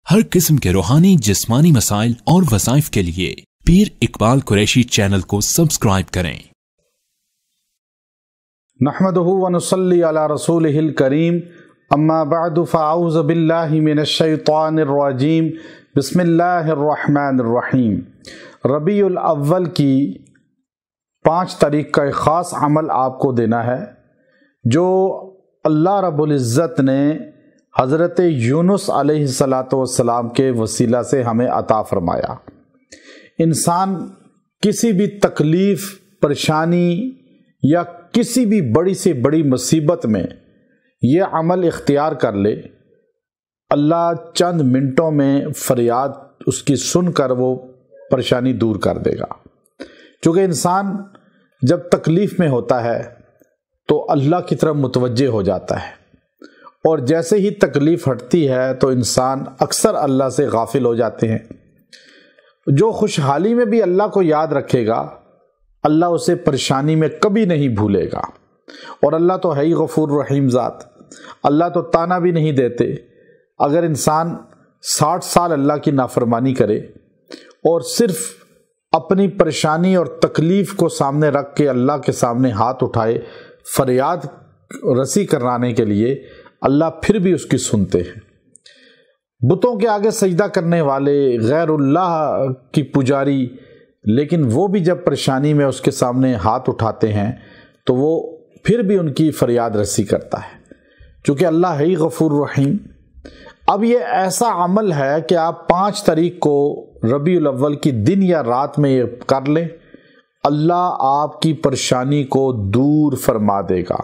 ہر قسم کے روحانی جسمانی مسائل اور وظائف کے لیے پیر اقبال قریشی چینل کو سبسکرائب کریں۔ نحمدہ ونصلی علی رسولہ الکریم، اما بعد فاعوذ باللہ من الشیطان الرجیم، بسم اللہ الرحمن الرحیم۔ ربیع الاول کی 5 تاریخ کا ایک خاص عمل آپ کو دینا ہے جو اللہ رب العزت نے حضرت یونس علیہ السلام کے وسیلہ سے ہمیں عطا فرمایا۔ انسان کسی بھی تکلیف، پریشانی یا کسی بھی بڑی سے بڑی مصیبت میں یہ عمل اختیار کر لے، اللہ چند منٹوں میں فریاد اس کی سن کر وہ پریشانی دور کر دے گا۔ چونکہ انسان جب تکلیف میں ہوتا ہے تو اللہ کی طرف متوجہ ہو جاتا ہے، اور جیسے ہی تکلیف ہٹتی ہے تو انسان اکثر اللہ سے غافل ہو جاتے ہیں۔ جو خوشحالی میں بھی اللہ کو یاد رکھے گا، اللہ اسے پریشانی میں کبھی نہیں بھولے گا۔ اور اللہ تو ہے ہی غفور رحیم ذات، اللہ تو تانا بھی نہیں دیتے۔ اگر انسان 60 سال اللہ کی نافرمانی کرے اور صرف اپنی پریشانی اور تکلیف کو سامنے رکھ کے اللہ کے سامنے ہاتھ اٹھائے فریاد رسی کرانے کے لیے، اللہ پھر بھی اس کی سنتے ہیں۔ بتوں کے آگے سجدہ کرنے والے، غیر اللہ کی پجاری، لیکن وہ بھی جب پریشانی میں اس کے سامنے ہاتھ اٹھاتے ہیں تو وہ پھر بھی ان کی فریاد رسی کرتا ہے، چونکہ اللہ ہے ہی غفور رحیم۔ اب یہ ایسا عمل ہے کہ آپ 5 تاریخ کو ربیع الاول کی دن یا رات میں یہ کر لیں، اللہ آپ کی پریشانی کو دور فرما دے گا۔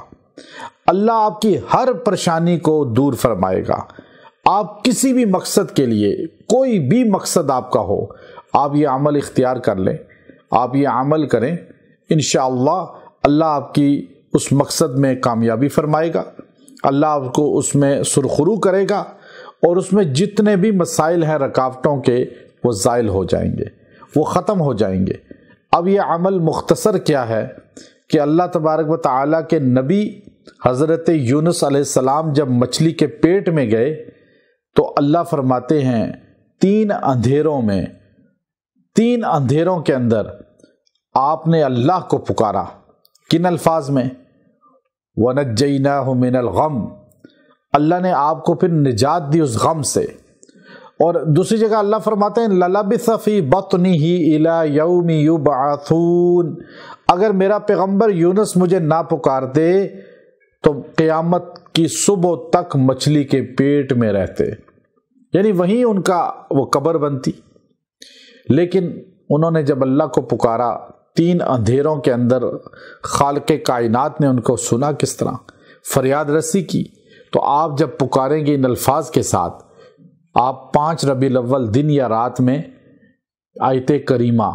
اللہ آپ کی ہر پریشانی کو دور فرمائے گا۔ آپ کسی بھی مقصد کے لیے، کوئی بھی مقصد آپ کا ہو، آپ یہ عمل اختیار کر لیں، آپ یہ عمل کریں، انشاءاللہ اللہ آپ کی اس مقصد میں کامیابی فرمائے گا۔ اللہ آپ کو اس میں سرخرو کرے گا، اور اس میں جتنے بھی مسائل ہیں رکاوٹوں کے، وہ زائل ہو جائیں گے، وہ ختم ہو جائیں گے۔ اب یہ عمل مختصر کیا ہے کہ اللہ تبارک و تعالیٰ کے نبی حضرت یونس علیہ السلام جب مچھلی کے پیٹ میں گئے تو اللہ فرماتے ہیں 3 اندھیروں کے اندر آپ نے اللہ کو پکارا۔ کن الفاظ میں؟ وَنَجَّيْنَاهُ مِنَ الْغَمِّ، اللہ نے آپ کو پھر نجات دی اس غم سے۔ اور دوسری جگہ اللہ فرماتے ہیں لَلَبِثَ فِي بَطْنِهِ إِلَى يَوْمِ يُبْعَثُونَ، اگر میرا پیغمبر یونس مجھے نہ پکارتے تو قیامت کی صبح تک مچھلی کے پیٹ میں رہتے، یعنی وہیں ان کا وہ قبر بنتی۔ لیکن انہوں نے جب اللہ کو پکارا 3 اندھیروں کے اندر، خالق کائنات نے ان کو سنا، کس طرح فریاد رسی کی۔ تو آپ جب پکاریں گے ان الفاظ کے ساتھ، آپ 5 ربیع الاول دن یا رات میں آیت کریمہ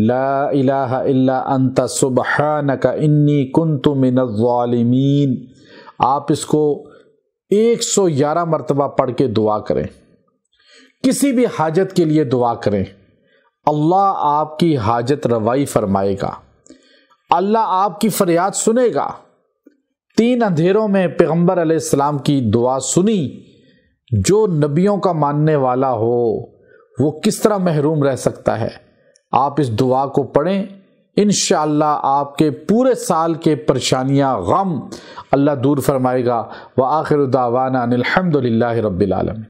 لا الہ الا انت سبحانک انی کنت من الظالمین، آپ اس کو 111 مرتبہ پڑھ کے دعا کریں۔ کسی بھی حاجت کے لیے دعا کریں، اللہ آپ کی حاجت روائی فرمائے گا، اللہ آپ کی فریاد سنے گا۔ 3 اندھیروں میں پیغمبر علیہ السلام کی دعا سنی۔ جو نبیوں کا ماننے والا ہو وہ کس طرح محروم رہ سکتا ہے؟ آپ اس دعا کو پڑھیں، انشاءاللہ آپ کے پورے سال کے پریشانیاں، غم اللہ دور فرمائے گا۔ وآخر دعوانا ان الحمد للہ رب العالمین۔